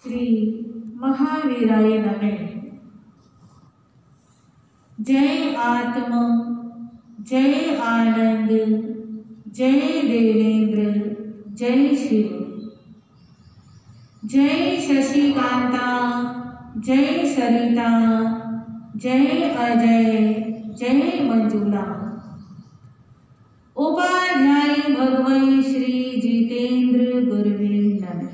श्री महावीराय नमः। जय आत्मा, जय आनंद, जय देवेंद्र, जय शिव, जय शशिकांता, जय सरिता, जय अजय, जय मंजुला। उपाध्याय भगवन् श्री जितेंद्र गुरुवे नमः।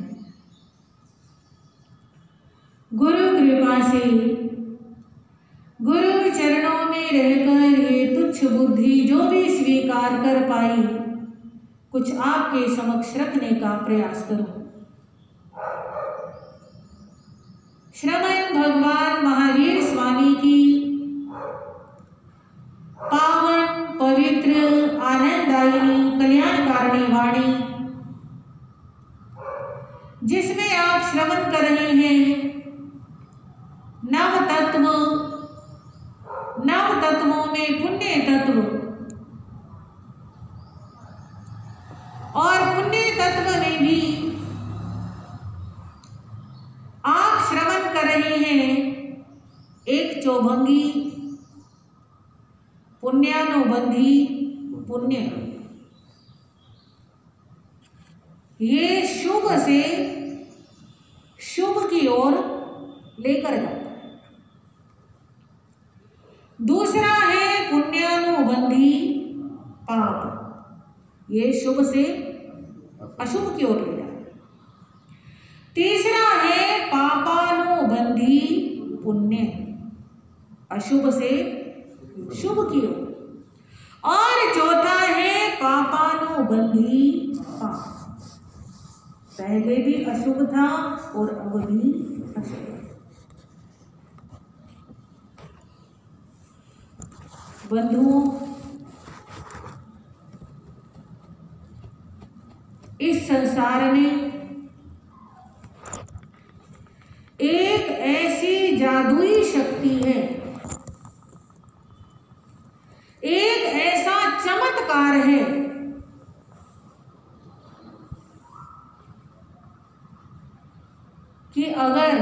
गुरु कृपा से गुरु चरणों में रहकर ये तुच्छ बुद्धि जो भी स्वीकार कर पाई, कुछ आपके समक्ष रखने का प्रयास करूं। श्रमण भगवान महावीर स्वामी की पावन पवित्र आनंददायिनी कल्याणकारिणी वाणी, जिसमें आप श्रवण कर रहे हैं नव तत्वों में पुण्य तत्व, और पुण्य तत्व में भी आप श्रवण कर रहे हैं एक चौभंगी पुण्यानुबंधी पुण्य। ये शुभ से शुभ की ओर लेकर जाता है। दूसरा है पुण्यानुबंधी पाप, ये शुभ से अशुभ की ओर ले जाता है। तीसरा है पापानुबंधी पुण्य, अशुभ से शुभ की ओर। और चौथा है पापानुबंधी पाप, पहले भी अशुभ था और अब भी अशुभ। बंधुओं, इस संसार में एक ऐसी जादुई शक्ति है, एक ऐसा चमत्कार है कि अगर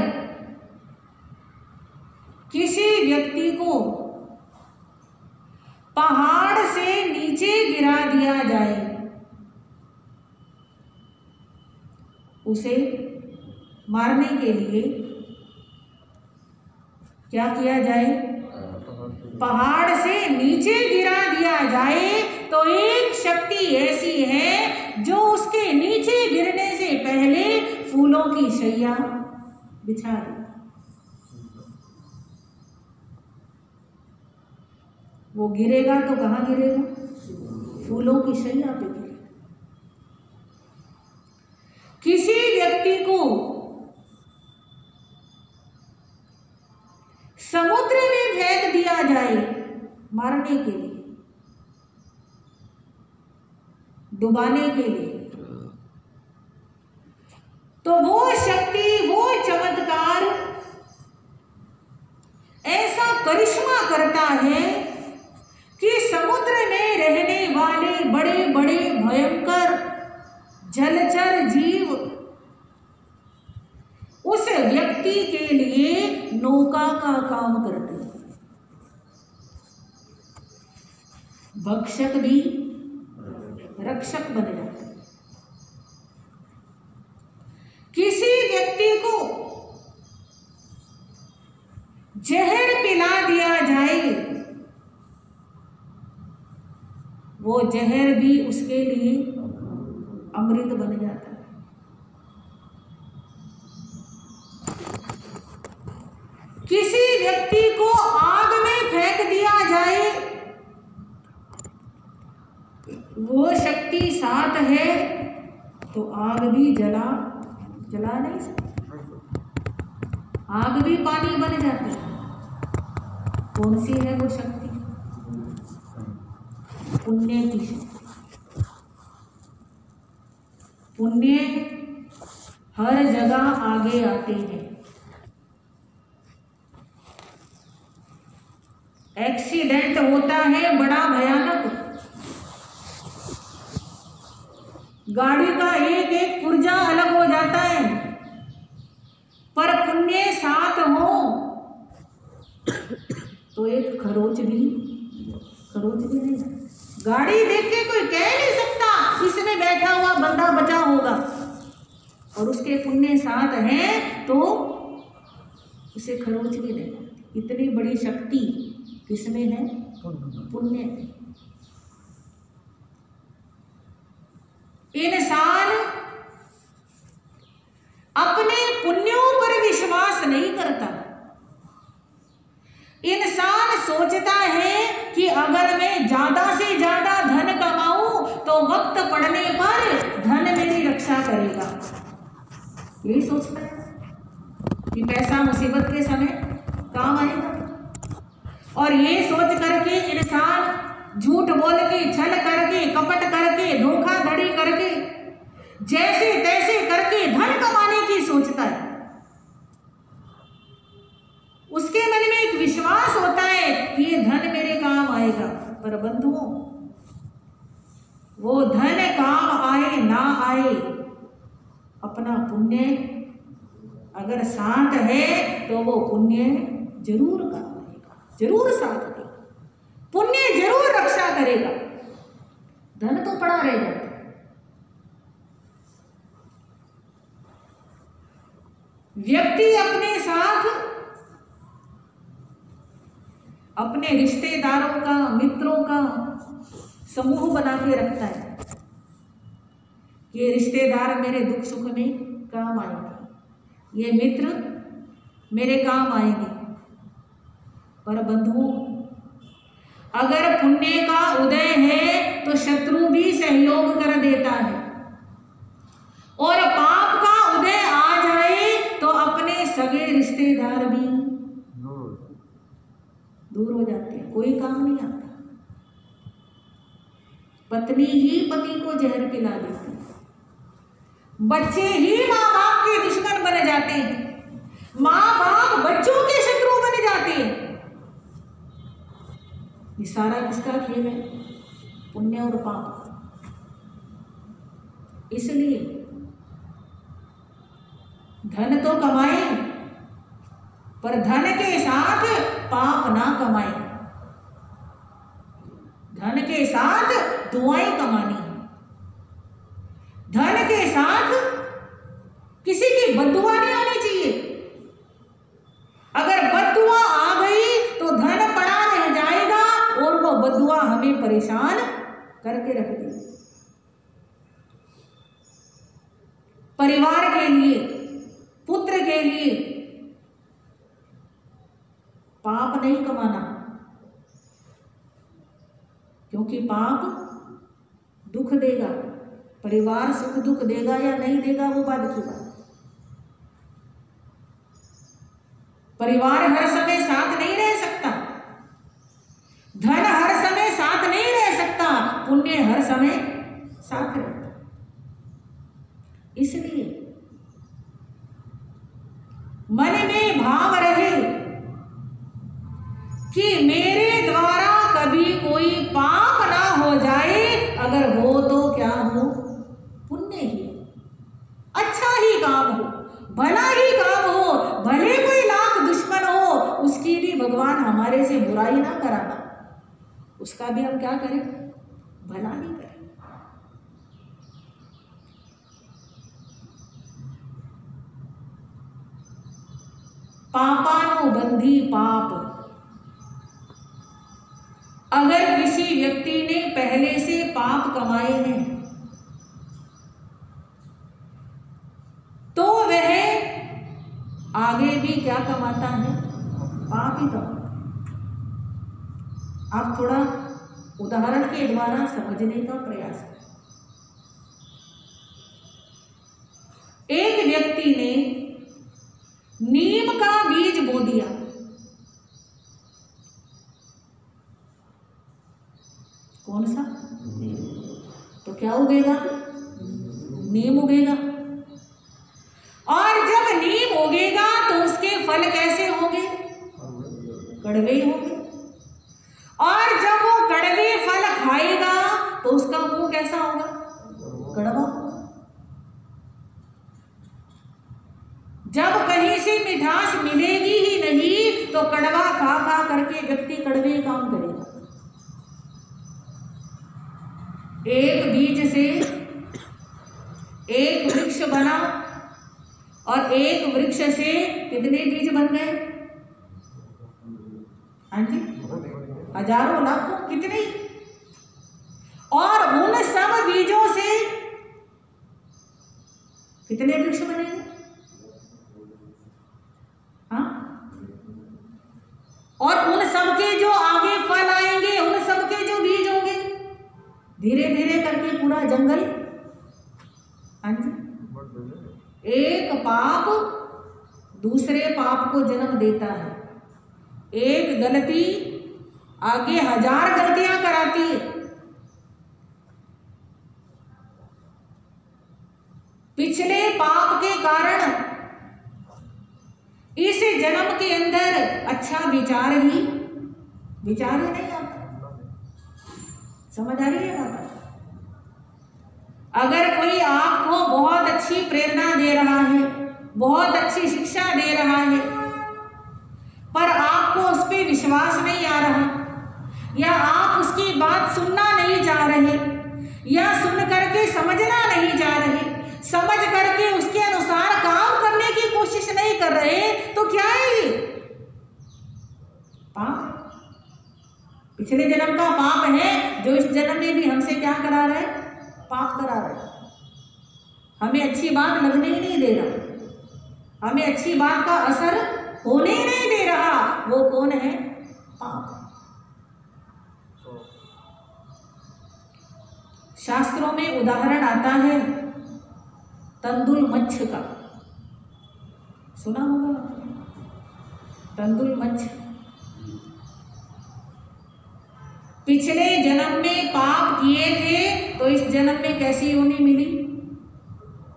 किसी व्यक्ति को पहाड़ से नीचे गिरा दिया जाए, उसे मारने के लिए क्या किया जाए? पहाड़ से नीचे गिरा दिया जाए तो एक शक्ति ऐसी है जो उसके नीचे गिरने से पहले फूलों की शैया बिछा दे। वो गिरेगा तो कहाँ गिरेगा? फूलों की शैया पे गिरेगा। किसी व्यक्ति को समुद्र में फेंक दिया जाए मारने के लिए, डुबाने के लिए, तो वो शक्ति, वो चमत्कार ऐसा करिश्मा करता है कि समुद्र में रहने वाले बड़े बड़े भयंकर जलचर जीव उस व्यक्ति के लिए नौका का काम करते हैं। भक्षक भी रक्षक बन जाते हैं। किसी व्यक्ति को जहर पिला दिया जाए, वो जहर भी उसके लिए अमृत बन जाता है। किसी व्यक्ति को आग में फेंक दिया जाए, वो शक्ति साथ है तो आग भी जला नहीं सकती, आग भी पानी बन जाती है। कौन सी है वो शक्ति? पुण्य की शक्ति। पुण्य हर जगह आगे आते हैं। एक्सीडेंट होता है बड़ा भयानक, गाड़ी का एक एक पुर्जा अलग हो जाता है, पुण्य साथ हो तो एक खरोच भी नहीं। गाड़ी देख के कोई कह नहीं सकता इसमें बैठा हुआ बंदा बचा होगा, और उसके पुण्य साथ है तो उसे खरोच भी नहीं। इतनी बड़ी शक्ति किसमें है? पुण्य। इंसान अपने पुण्यों पर विश्वास नहीं करता। इंसान सोचता है कि अगर मैं ज्यादा से ज्यादा धन कमाऊं तो वक्त पड़ने पर धन मेरी रक्षा करेगा। यही सोचता है कि पैसा मुसीबत के समय काम आएगा, और ये सोच करके इंसान झूठ बोल के, छल करके, कपट करके, धोखाधड़ी करके, जैसे तैसे करके धन कमाने की सोचता है। उसके मन में एक विश्वास होता है कि ये धन मेरे काम आएगा। पर बंधुओं, वो धन काम आए ना आए, अपना पुण्य अगर साथ है तो वो पुण्य जरूर काम आएगा, जरूर साथ देगा, पुण्य जरूर रक्षा करेगा। धन तो पड़ा रह जाता है। व्यक्ति अपने साथ अपने रिश्तेदारों का, मित्रों का समूह बना के रखता है। ये रिश्तेदार मेरे दुख सुख में काम आएंगे, ये मित्र मेरे काम आएंगे। पर बंधुओं, अगर पुण्य का उदय है तो शत्रु भी सहयोग कर देता है, और पाप का उदय आ जाए तो अपने सगे रिश्तेदार भी दूर हो जाते हैं, कोई काम नहीं आता। पत्नी ही पति को जहर पिला देती है, बच्चे ही माँ बाप के दुश्मन बन जाते हैं, माँ बाप बच्चों के शत्रु बन जाते हैं। ये सारा किसका खेल है? पुण्य और पाप। इसलिए धन तो कमाए, पर धन के साथ पाप ना कमाए। धन के साथ दुआएं कमानी है, धन के साथ किसी की बद्दुआ नहीं आनी चाहिए। अगर बद्दुआ आ गई तो धन पड़ा रह जाएगा और वो बद्दुआ हमें परेशान करके रख देगी। परिवार के लिए, पुत्र के लिए पाप नहीं कमाना, क्योंकि पाप दुख देगा। परिवार सुख दुख देगा या नहीं देगा वो बाद की बात। परिवार हर समय साथ नहीं रह सकता, धन हर समय साथ नहीं रह सकता, पुण्य हर समय साथ रहता। इसलिए मन में भाव रहे कि मेरे द्वारा कभी कोई पाप ना हो जाए, अगर हो तो क्या हो? पुण्य ही, अच्छा ही काम हो, भला ही काम हो, भले कोई लाख दुश्मन हो, उसकी भी भगवान हमारे से बुराई ना कराना, उसका भी हम क्या करें? भला ही करें। पापानुबंधी पाप, अगर किसी व्यक्ति ने पहले से पाप कमाए हैं तो वह आगे भी क्या कमाता है? पाप ही कमाता। आप थोड़ा उदाहरण के द्वारा समझने का प्रयास करें। एक व्यक्ति ने नीम का बीज बो दिया, कौन सा? तो क्या उगेगा? नीम उगेगा। और जब नीम उगेगा तो उसके फल कैसे होंगे? कड़वे होंगे। और जब वो कड़वे फल खाएगा तो उसका मुंह कैसा होगा? कड़वा होगा। जब कहीं से मिठास मिलेगी ही नहीं तो कड़वा खा खा करके व्यक्ति कड़वे काम करेगा। एक बीज से एक वृक्ष बना और एक वृक्ष से कितने बीज बन गए? हाँ जी, हजारों लाखों कितने। और उन सब बीजों से कितने वृक्ष बनेंगे? हाँ, और उन सब के जो आगे फल आएंगे, उन सब के जो बीज होंगे, धीरे धीरे करके पूरा जंगल। हाँ जी, एक पाप दूसरे पाप को जन्म देता है। एक गलती आगे हजार गलतियां कराती है। पिछले पाप के कारण इस जन्म के अंदर अच्छा विचार ही नहीं आता। समझ आ रही है बात? अगर कोई आपको बहुत अच्छी प्रेरणा दे रहा है, बहुत अच्छी शिक्षा दे रहा है, पर आपको उस पर विश्वास नहीं आ रहा, या आप उसकी बात सुनना नहीं चाह रहे, या सुन करके समझना नहीं चाह रहे, समझ करके उसके अनुसार काम करने की कोशिश नहीं कर रहे, तो क्या है ये? पाप। पिछले जन्म का पाप है जो इस जन्म में भी हमसे क्या करा रहा है? पाप करा रहा है। हमें अच्छी बात लगने ही नहीं दे रहा, हमें अच्छी बात का असर होने ही नहीं दे रहा। वो कौन है? पाप। शास्त्रों में उदाहरण आता है तंदुल मच्छ का, सुना होगा? तंदुल मच्छ पिछले जन्म में पाप किए थे तो इस जन्म में कैसी योनि मिली?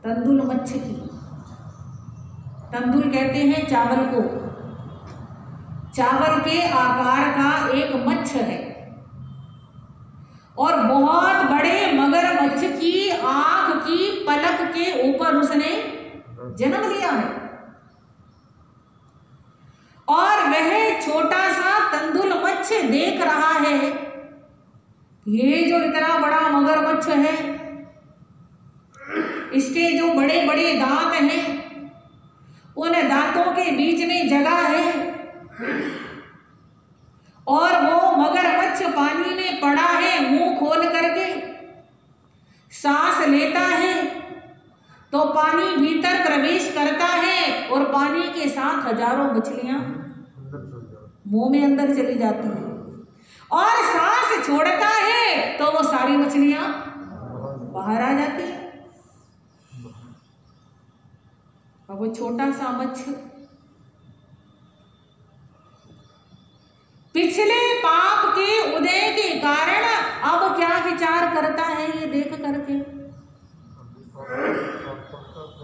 तंदुल मच्छ की। तंदुल कहते हैं चावल को। चावल के आकार का एक मच्छ है और बहुत बड़े मगरमच्छ की आंख की पलक के ऊपर उसने जन्म लिया है। और वह छोटा सा तंदुल मच्छ देख रहा है ये जो इतना बड़ा मगरमच्छ है, इसके जो बड़े बड़े दांत हैं, उन दांतों के बीच में जगह है, और वो मगरमच्छ पानी में पड़ा है। मुंह खोल करके सांस लेता है तो पानी भीतर प्रवेश करता है और पानी के साथ हजारों मछलियां मुंह में अंदर चली जाती हैं, और सांस छोड़ता है तो वो सारी मछलियां बाहर आ जाती है। और वो छोटा सा मच्छ पिछले पाप के उदय के कारण अब क्या विचार करता है ये देख करके?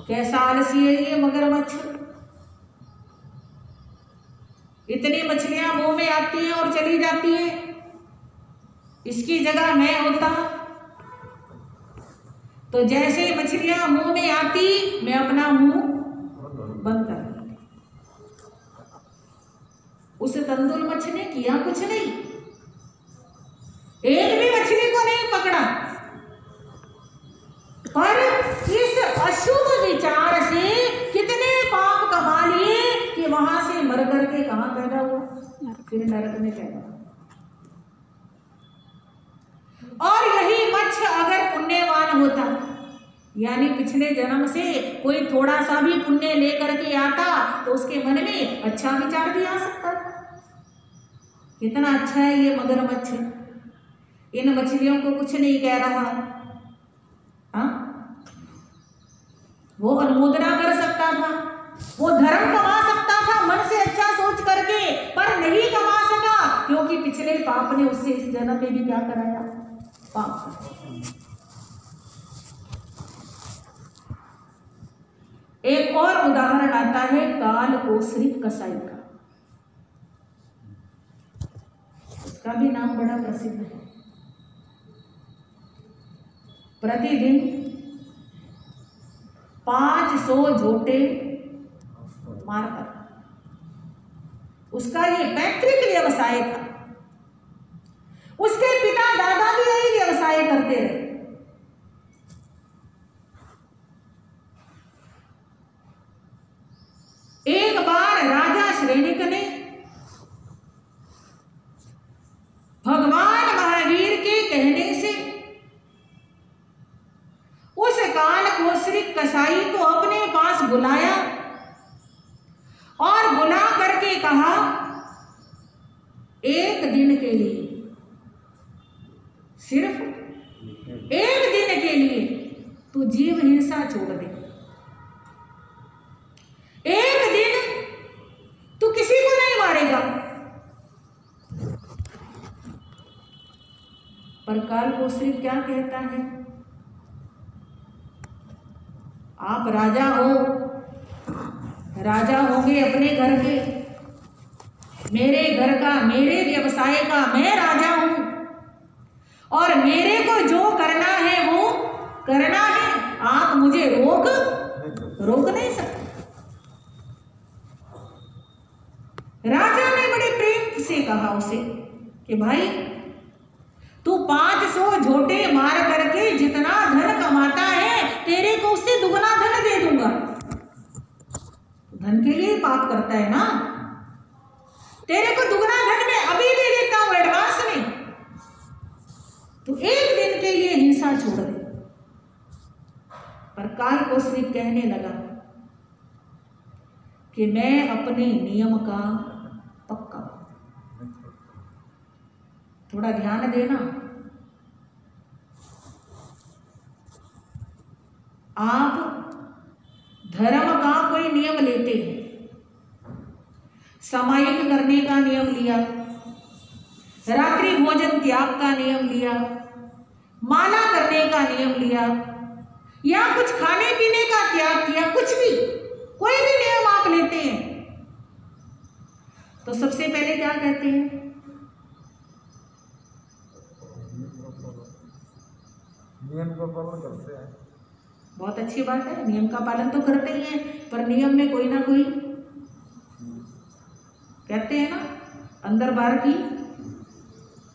कैसा आलसी है ये मगरमच्छ। इतनी मछलियां मुंह में आती हैं और चली जाती हैं, इसकी जगह मैं होता तो जैसे मछलियां मुंह में आती मैं अपना मुंह बंद कर। उस तंदुल मच्छ ने किया कुछ नहीं, एक भी मछली को नहीं पकड़ा, पर इस अशुभ विचार से कितने पाप कमा लिए कि वहां से मर करके कहां पैदा हुआ? फिर नरक में पैदा हुआ। और यही मच्छ अगर पुण्यवान होता, यानी पिछले जन्म से कोई थोड़ा सा भी पुण्य लेकर के आता तो उसके मन में अच्छा विचार भी आ सकता था। कितना अच्छा है ये मगरमच्छ, इन मछलियों को कुछ नहीं कह रहा। हाँ, वो अनुमोदना कर सकता था, वो धर्म कमा सकता था मन से अच्छा सोच करके, पर नहीं कमा सका क्योंकि पिछले पाप ने उससे इस जन्म में भी क्या कराया? पाप। एक और उदाहरण आता है काल कोसरी कसाई का। उसका भी नाम बड़ा प्रसिद्ध है। प्रतिदिन 500 झोटे मारकर। उसका ये पैतृक व्यवसाय था। उसके पिता दादा भी यही व्यवसाय करते रहे। एक बार राजा श्रेणिक ने भगवान महावीर के कहने से उस काल कोसरिक कसाई को अपने पास बुलाया और बुला करके कहा, एक दिन के लिए, सिर्फ एक दिन के लिए तू जीव हिंसा छोड़ दे। एक दिन तू किसी को नहीं मारेगा। पर काल कोसरिक क्या कहता है? आप राजा हो, राजा होंगे अपने घर के, मेरे घर का, मेरे व्यवसाय का मैं राजा हूं और मेरे को जो करना है वो करना है। आप मुझे रोक नहीं सकते। राजा ने बड़े प्रेम से कहा उसे कि भाई तू 500 झोटे मार करके जितना धन कमाता है तेरे को उससे दुगना धन दे दूंगा। धन के लिए पाप करता है ना, तेरे को दुगना धन मैं अभी दे देता हूं एडवांस में। तू एक दिन के लिए हिंसा छोड़ दे। पर काल कोसरिक कहने लगा कि मैं अपने नियम का पक्का। थोड़ा ध्यान देना, आप धर्म का कोई नियम लेते हैं, सामायिक करने का नियम लिया, रात्रि भोजन त्याग का नियम लिया, माला करने का नियम लिया, या कुछ खाने पीने का त्याग किया, कुछ भी कोई भी नियम आप लेते हैं तो सबसे पहले क्या कहते हैं? नियम का पालन करते हैं। बहुत अच्छी बात है, नियम का पालन तो करते ही हैं, पर नियम में कोई ना कोई कहते हैं ना, अंदर बाहर की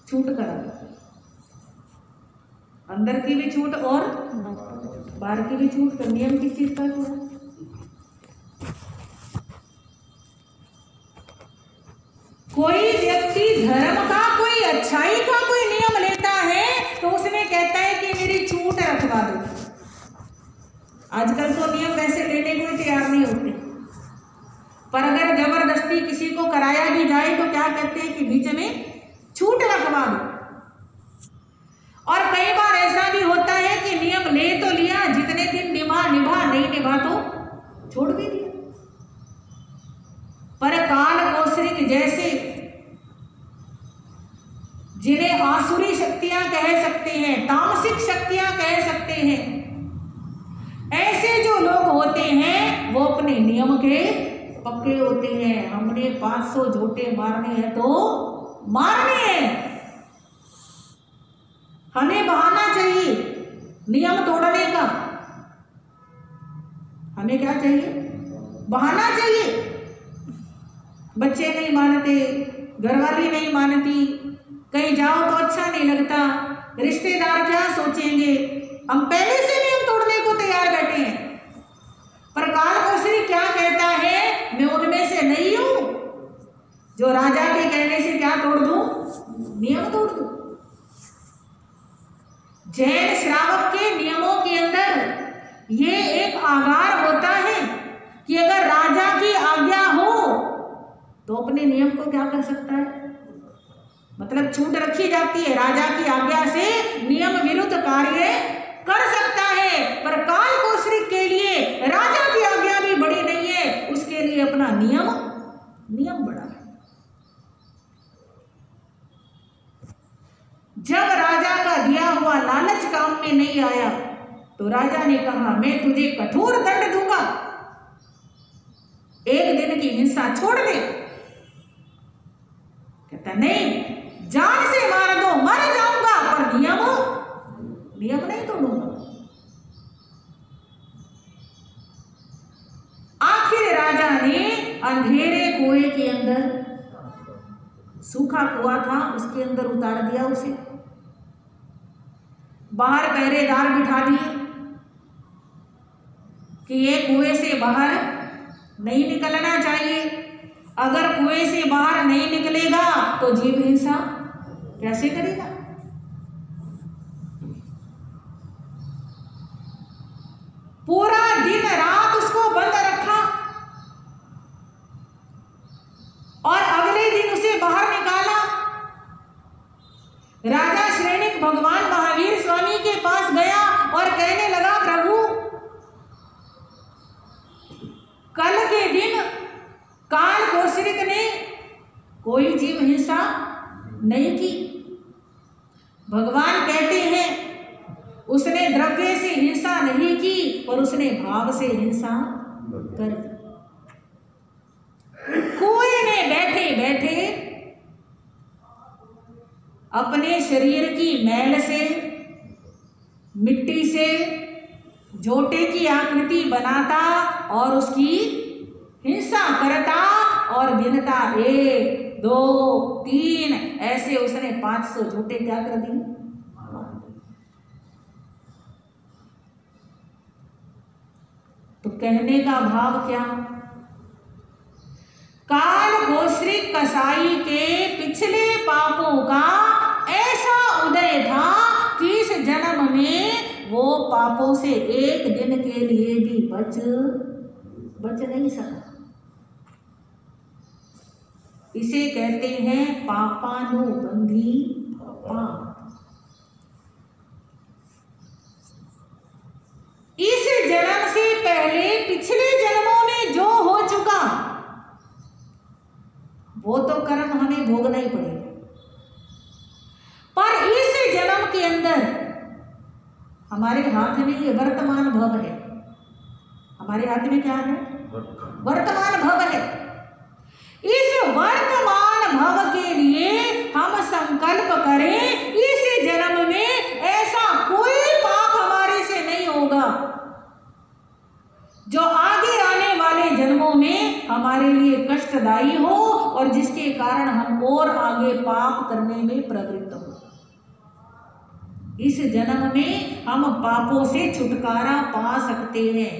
छूट करा, अंदर की भी छूट और बाहर की भी छूट। कर नियम किस चीज का है? कोई व्यक्ति धर्म का, कोई अच्छाई का कोई नियम लेता है तो उसमें कहता है कि मेरी छूट रखवा दो। आजकल तो नियम वैसे लेने को तैयार नहीं होते, पर अगर जबरदस्ती किसी को कराया भी जाए तो क्या कहते हैं कि बीच में छूट रखवा दो। और कई बार ऐसा भी होता है कि नियम ले तो लिया, जितने दिन निभा, नहीं निभा तो छोड़ भी दिया। पर काल कोसरिक जैसे, जिन्हें आसुरी शक्तियां कह सकते हैं, तामसिक शक्तियां कह सकते हैं, ऐसे जो लोग होते हैं वो अपने नियम के पक्के होते हैं। हमने 500 झोटे मारने हैं तो मारने हैं, हमें बहाना चाहिए नियम तोड़ने का। हमें क्या चाहिए? बहाना चाहिए। बच्चे नहीं मानते, घरवाली नहीं मानती, कहीं जाओ तो अच्छा नहीं लगता, रिश्तेदार क्या सोचेंगे, हम पहले से नियम तोड़ने को तैयार बैठे हैं। पर काल कोसरिक क्या कहता है? मैं उनमें से नहीं हूं जो राजा के कहने से क्या तोड़ दूं? नियम तोड़ दूं। जैन श्रावक के नियमों के अंदर ये एक आगार होता है कि अगर राजा की आज्ञा हो तो अपने नियम को क्या कर सकता है? मतलब छूट रखी जाती है, राजा की आज्ञा से नियम विरुद्ध कार्य कर सकता है। पर काल कोसरिक के लिए राजा की आज्ञा भी बड़ी नहीं है, उसके लिए अपना नियम बड़ा है। जब राजा का दिया हुआ लालच काम में नहीं आया तो राजा ने कहा मैं तुझे कठोर दंड दूंगा, एक दिन की हिंसा छोड़ दे। कहता नहीं, जान से मार दो, मर जाऊंगा, पर नियम नहीं तोड़ूंगा। आखिर राजा ने अंधेरे कुएं के अंदर, सूखा कुआं था उसके अंदर उतार दिया उसे, बाहर पहरेदार बिठा दिए कि ये कुएं से बाहर नहीं निकलना चाहिए, अगर कुएं से बाहर नहीं निकलेगा तो जीव हिंसा कैसे करेगा। पूरा दिन रात उसको बंद रखा और अगले दिन उसे बाहर निकाला। राजा श्रेणिक भगवान महावीर स्वामी के पास गया और कहने लगा, प्रभु कल के दिन काल कोसरिक ने कोई जीव हिंसा नहीं की। भगवान कहते हैं उसने द्रव्य से हिंसा नहीं की और उसने भाव से हिंसा कर दी। कुएं में बैठे बैठे अपने शरीर की मैल से, मिट्टी से जोटे की आकृति बनाता और उसकी हिंसा करता और गिनता 1 2 3 ऐसे उसने 500 झूठे क्या कर दिए। तो कहने का भाव क्या, काल कोसरिक कसाई के पिछले पापों का ऐसा उदय था कि इस जन्म में वो पापों से एक दिन के लिए भी बच नहीं सका। इसे कहते हैं पापानुबंधी पाप। इस जन्म से पहले पिछले जन्मों में जो हो चुका वो तो कर्म हमें भोगना ही पड़ेगा, पर इस जन्म के अंदर हमारे हाथ में ये वर्तमान भव है। हमारे हाथ में क्या है, वर्तमान भव है। इस वर्तमान भव के लिए हम संकल्प करें इस जन्म में ऐसा कोई पाप हमारे से नहीं होगा जो आगे आने वाले जन्मों में हमारे लिए कष्टदायी हो और जिसके कारण हम और आगे पाप करने में प्रवृत्त हो। इस जन्म में हम पापों से छुटकारा पा सकते हैं।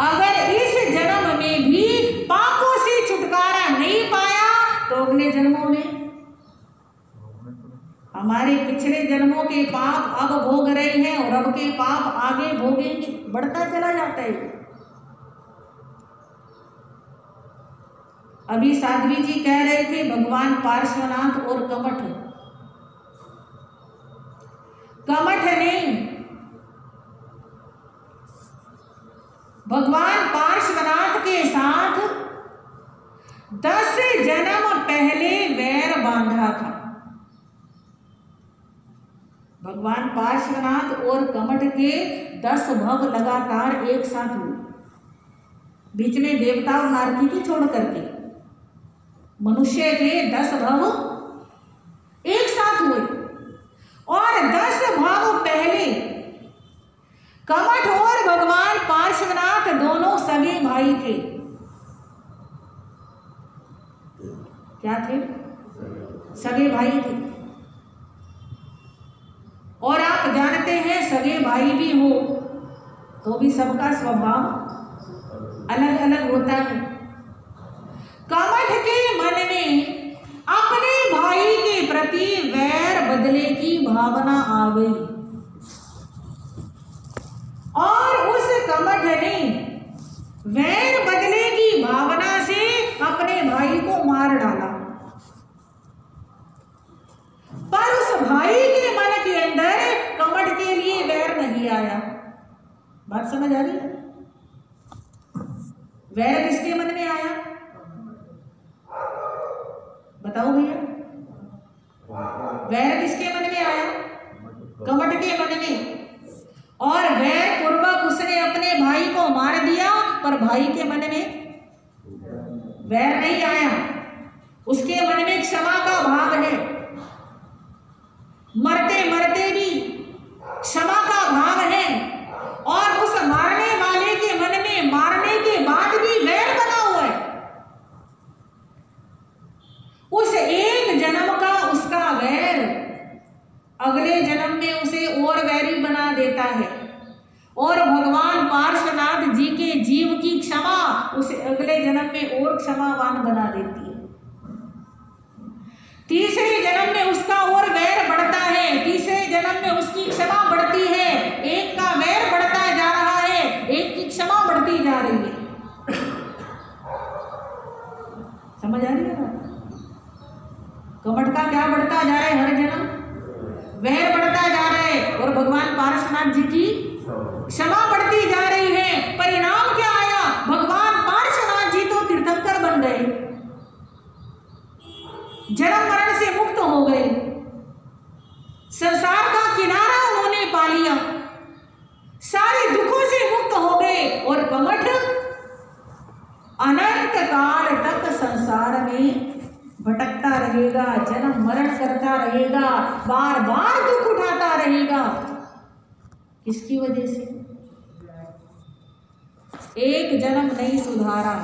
अगर इस जन्म में भी पापों से छुटकारा नहीं पाया तो अगले जन्मों में हमारे पिछले जन्मों के पाप अब भोग रहे हैं और अब के पाप आगे भोगेंगे, बढ़ता चला जाता है। अभी साध्वी जी कह रहे थे भगवान पार्श्वनाथ और कमठ नहीं, भगवान पार्श्वनाथ के साथ 10 जन्म पहले वैर बांधा था। भगवान पार्श्वनाथ और कमठ के 10 भव लगातार एक साथ हुए, बीच में देवता और नारकीति छोड़ करके मनुष्य के 10 भव एक साथ हुए और 10 भव पहले कमठ और भगवान पार्श्वनाथ दोनों सगे भाई थे। क्या थे, सगे भाई थे। और आप जानते हैं सगे भाई भी हो तो भी सबका स्वभाव अलग अलग होता है। कमठ के मन में अपने भाई के प्रति वैर बदले की भावना आ गई और उस कमठ ने वैर बदले की भावना से अपने भाई को मार डाला। पर उस भाई के मन के अंदर कमठ के लिए वैर नहीं आया। बात समझ आ रही है? वैर किसके मन में आया बताओ भैया, वैर किसके मन में आया? कमठ के मन में। और वैर पूर्वक उसने अपने भाई को मार दिया पर भाई के मन में वैर नहीं आया, उसके मन में क्षमा का भाव है। मरते मरते भी क्षमा का भाव है और उस मारने वाले के मन में मारने के बाद भी वैर बना अगले जन्म में उसे और वैरी बना देता है, और भगवान पार्श्वनाथ जी के जीव की क्षमा उसे अगले जन्म में और क्षमावान बना देती है। तीसरे जन्म में उसका और वैर बढ़ता है, तीसरे जन्म में उसकी क्षमा बढ़ती है, एक का वैर बढ़ता जा रहा है, एक की क्षमा बढ़ती जा रही है। समझ आ रही है बात? कमठ का क्या बढ़ता जा रहा है? हर जन्म वैर बढ़ता जा रहा है, और भगवान पार्श्वनाथ जी की क्षमा बढ़ती जा रही है। परिणाम क्या आया? भगवान पार्श्वनाथ जी तो तीर्थंकर बन गए, जन्म मरण से मुक्त हो गए, संसार का किनारा उन्होंने पा लिया, सारे दुखों से मुक्त हो गए, और कमठ अनंत काल तक संसार में भटकता रहेगा, जन्म मरण करता रहेगा, बार बार दुख उठाता रहेगा। किसकी वजह से? एक जन्म नहीं सुधारा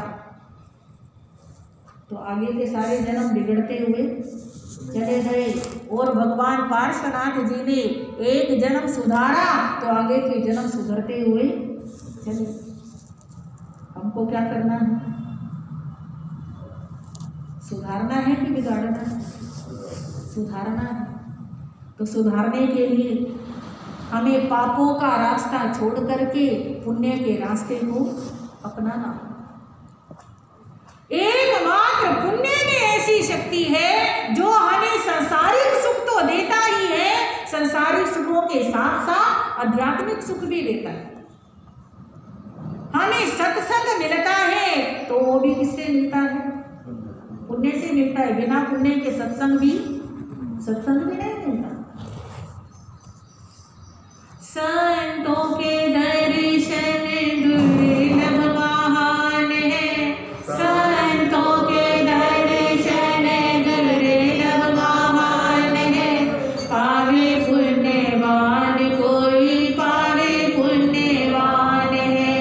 तो आगे के सारे जन्म बिगड़ते हुए चले गए, और भगवान पार्श्वनाथ जी ने एक जन्म सुधारा तो आगे के जन्म सुधरते हुए चले। हमको क्या करना है? सुधारना है कि बिगाड़ना है? सुधारना है। तो सुधारने के लिए हमें पापों का रास्ता छोड़ करके पुण्य के रास्ते को अपनाना। एकमात्र पुण्य में ऐसी शक्ति है जो हमें सांसारिक सुख तो देता ही है, सांसारिक सुखों के साथ साथ आध्यात्मिक सुख भी देता है। हमें सत्संग मिलता है तो वो भी किससे मिलता है? पुण्य से मिलता है। बिना पुण्य के सत्संग भी नहीं मिलता। संतों के दर्शन दुर्लभ महान है, संतों के दर्शन दुर्लभ महान है, पावे पुण्यवान कोई पावे पुण्यवान है,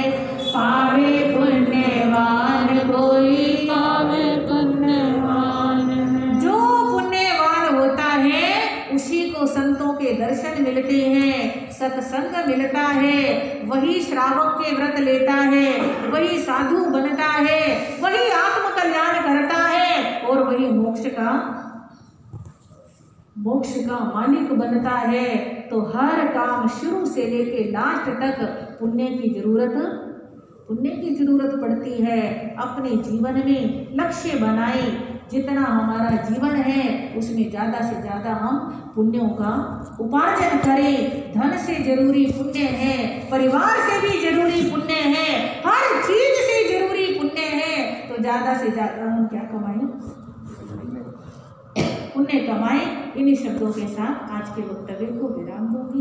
पावे पुण्यवान कोई पावे पुण्यवान है। जो पुण्यवान होता है उसी को संतों के दर्शन मिलते हैं, सत्संग मिलता है, वही श्रावक के व्रत लेता है, वही साधु बनता है, वही आत्म कल्याण करता है, और वही मोक्ष का मालिक बनता है। तो हर काम शुरू से लेके लास्ट तक पुण्य की जरूरत पड़ती है। अपने जीवन में लक्ष्य बनाए, जितना हमारा जीवन है उसमें ज़्यादा से ज़्यादा हम पुण्यों का उपार्जन करें। धन से जरूरी पुण्य है, परिवार से भी जरूरी पुण्य है, हर चीज से जरूरी पुण्य है। तो ज़्यादा से ज़्यादा हम क्या कमाएं? पुण्य कमाएं। इन्हीं शब्दों के साथ आज के वक्तव्य को विराम दूंगी।